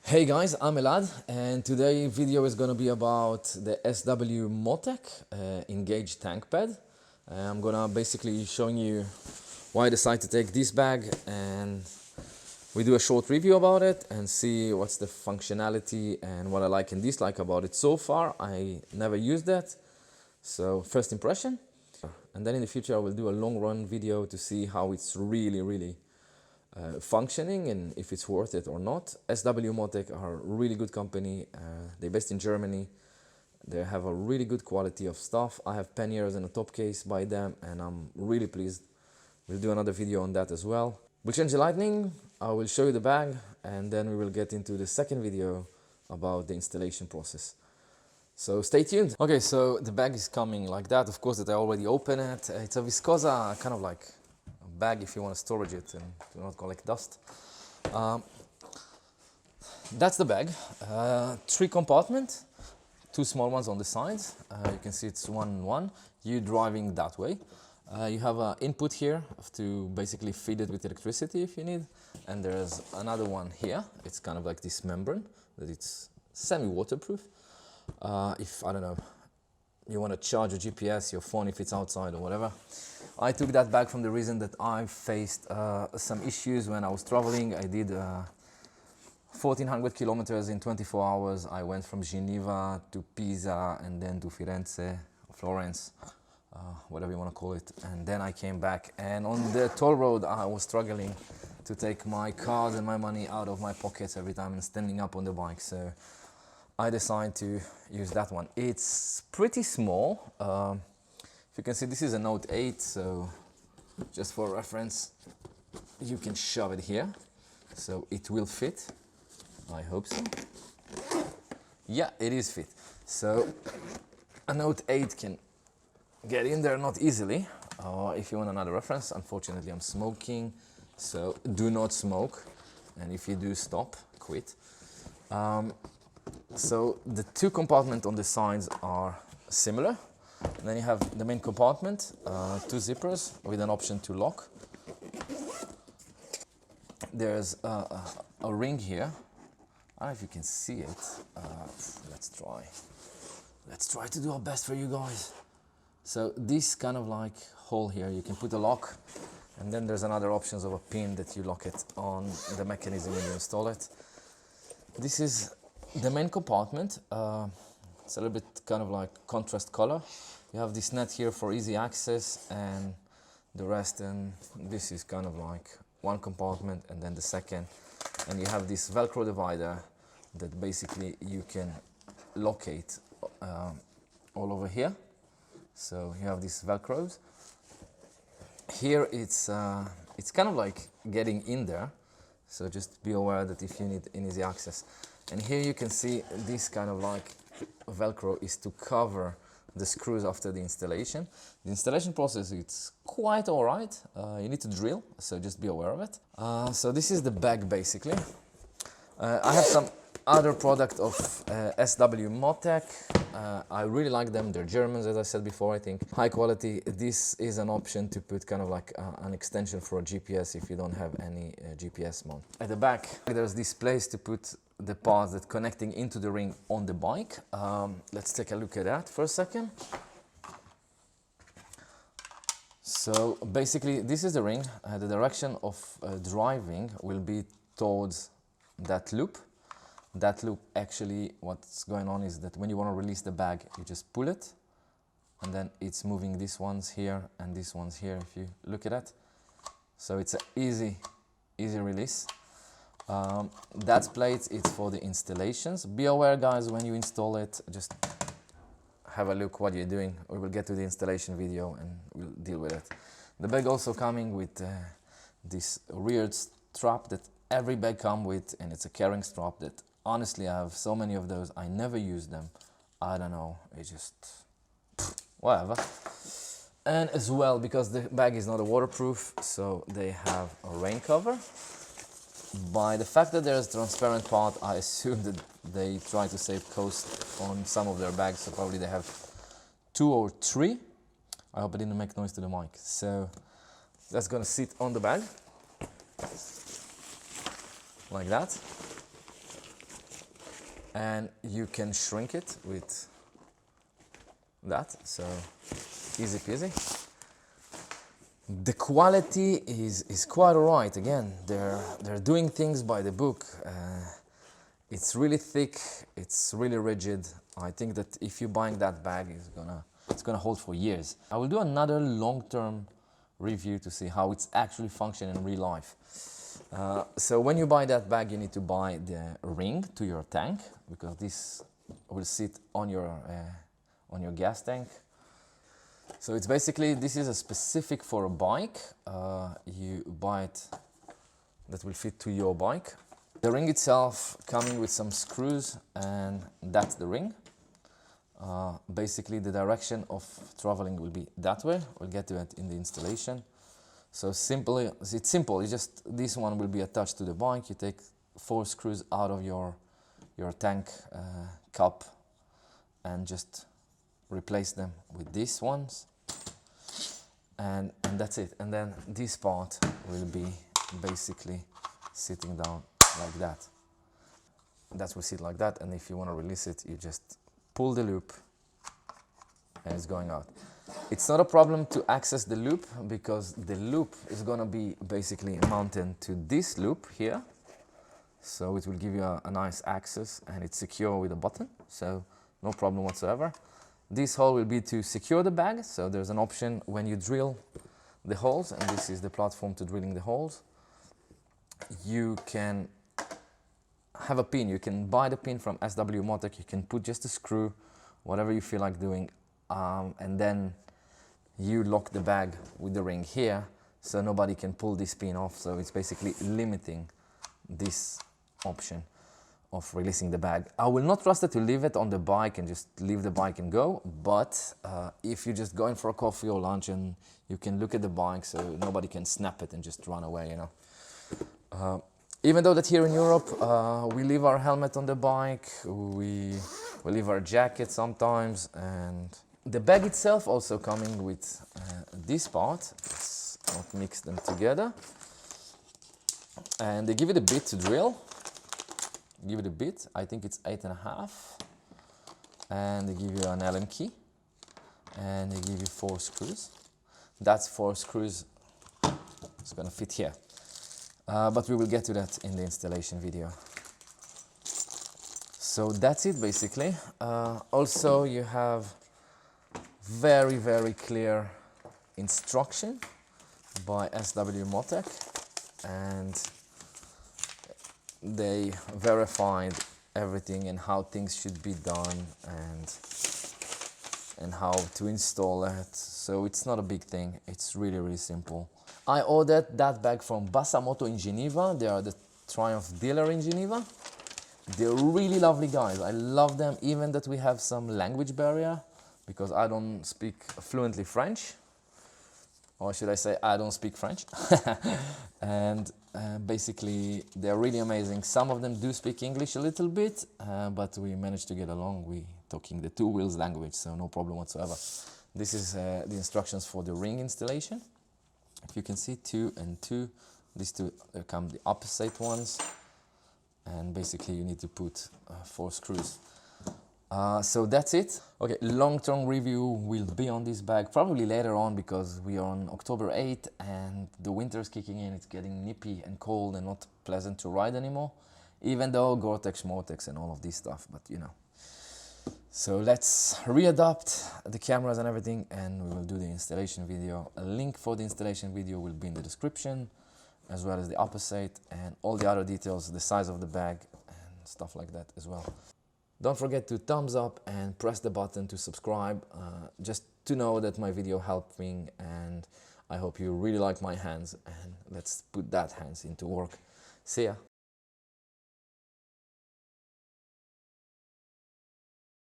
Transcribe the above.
Hey guys, I'm Elad, and today's video is going to be about the SW-Motech Engage tank pad. I'm gonna basically showing you why I decided to take this bag, and we do a short review about it and see what's the functionality and what I like and dislike about it. So far, I never used that, so first impression. And then in the future, I will do a long run video to see how it's really functioning and if it's worth it or not. SW-Motech are a really good company. They're based in Germany. They have a really good quality of stuff. I have panniers and a top case by them, and I'm really pleased. We'll do another video on that as well. We'll change the lighting, I will show you the bag, and then we will get into the second video about the installation process. So stay tuned. Okay, so the bag is coming like that. Of course, that I already opened it. It's a viscose, kind of like bag if you want to storage it and do not collect dust. That's the bag. 3 compartments, 2 small ones on the sides. You can see it's 1 and 1. You're driving that way. You have an input here to basically feed it with electricity if you need, and there's another one here. It's kind of like this membrane that it's semi-waterproof. If, I don't know, you want to charge your GPS, your phone if it's outside or whatever. I took that bag from the reason that I faced some issues when I was traveling. I did 1,400 kilometers in 24 hours. I went from Geneva to Pisa and then to Firenze, Florence, whatever you want to call it. And then I came back, and on the toll road I was struggling to take my card and my money out of my pockets every time and standing up on the bike. So I decided to use that one. It's pretty small. If you can see, this is a Note 8, so just for reference, you can shove it here, so it will fit. I hope so. Yeah, it is fit. So a Note 8 can get in there not easily. If you want another reference, unfortunately I'm smoking, so do not smoke, and if you do, stop, quit. So the 2 compartments on the sides are similar. And then you have the main compartment, 2 zippers with an option to lock. There's a ring here. I don't know if you can see it. Let's try to do our best for you guys. So this kind of like hole here, you can put a lock, and then there's another options of a pin that you lock it on the mechanism when you install it. This is the main compartment. It's a little bit kind of like contrast color. You have this net here for easy access, and the rest, and this is kind of like one compartment and then the second. And you have this Velcro divider that basically you can locate all over here. So you have these Velcros. Here it's kind of like getting in there. So just be aware that if you need an easy access. And here you can see this kind of like Velcro is to cover the screws after the installation. The installation process, it's quite alright. You need to drill, so just be aware of it. So this is the bag basically. I have some other product of SW-Motech. I really like them. They're Germans, as I said before, I think. High quality. This is an option to put kind of like an extension for a GPS if you don't have any GPS mount. At the back, there's this place to put the parts that connecting into the ring on the bike. Let's take a look at that for a second. So basically this is the ring. The direction of driving will be towards that loop. That loop, actually what's going on is that when you want to release the bag, you just pull it, and then it's moving these ones here and these ones here if you look at it. So it's an easy release. That plate, it's for the installations. Be aware guys, when you install it, just have a look what you're doing. We will get to the installation video and we'll deal with it. The bag also coming with this rear strap that every bag comes with, and it's a carrying strap that honestly I have so many of those. I never use them. I don't know, it's just whatever. And as well, because the bag is not a waterproof, so they have a rain cover. By the fact that there's a transparent part, I assume that they try to save cost on some of their bags, so probably they have 2 or 3. I hope I didn't make noise to the mic. So that's gonna sit on the bag like that. and you can shrink it with that, so easy peasy. The quality is quite alright. Again, they're doing things by the book. It's really thick, it's really rigid. I think that if you're buying that bag, it's gonna hold for years. I will do another long-term review to see how it's actually functioning in real life. So when you buy that bag, you need to buy the ring to your tank, because this will sit on your gas tank. So it's basically, this is a specific for a bike. You buy it that will fit to your bike. The ring itself coming with some screws, and that's the ring. Basically the direction of traveling will be that way. We'll get to it in the installation. So it's simple. It's just this one will be attached to the bike. You take 4 screws out of your tank cup and just replace them with these ones, and that's it. And then this part will be basically sitting down like that. That will sit like that, and if you want to release it, you just pull the loop and it's going out. It's not a problem to access the loop, because the loop is going to be basically mounted to this loop here, so it will give you a nice access, and it's secure with a button, so no problem whatsoever. This hole will be to secure the bag, so there's an option when you drill the holes, and this is the platform to drilling the holes. You can have a pin. You can buy the pin from SW-Motech. You can put just a screw, whatever you feel like doing, and then you lock the bag with the ring here, so nobody can pull this pin off. So it's basically limiting this option of releasing the bag. I will not trust it to leave it on the bike and just leave the bike and go, but if you're just going for a coffee or lunch, and you can look at the bike so nobody can snap it and just run away, you know. Even though that here in Europe we leave our helmet on the bike, we leave our jacket sometimes, and the bag itself also coming with this part. Let's not mix them together. And they give it a bit to drill. Give it a bit. I think it's 8.5. And they give you an Allen key. And they give you 4 screws. That's 4 screws. It's gonna fit here. But we will get to that in the installation video. So that's it basically. Also you have very clear instruction by SW-Motech, and they verified everything and how things should be done, and how to install it. So it's not a big thing, it's really simple. I ordered that bag from SW-Motech in Geneva. They are the Triumph dealer in Geneva. They're really lovely guys. I love them, even that we have some language barrier, because I don't speak fluently French. Or should I say, I don't speak French. And basically, they're really amazing. Some of them do speak English a little bit, but we managed to get along. We talking the 2 wheels language, so no problem whatsoever. This is the instructions for the ring installation. If you can see, 2 and 2. These 2 come the opposite ones, and basically you need to put 4 screws. So that's it. Okay, long-term review will be on this bag probably later on, because we are on October 8th and the winter is kicking in. It's getting nippy and cold and not pleasant to ride anymore, even though Gore-Tex, Schmotex and all of this stuff, but you know. So let's readapt the cameras and everything, and we will do the installation video. A link for the installation video will be in the description, as well as the opposite and all the other details, the size of the bag and stuff like that as well. Don't forget to thumbs up and press the button to subscribe, just to know that my video helped me, and I hope you really like my hands, and let's put that hands into work. See ya!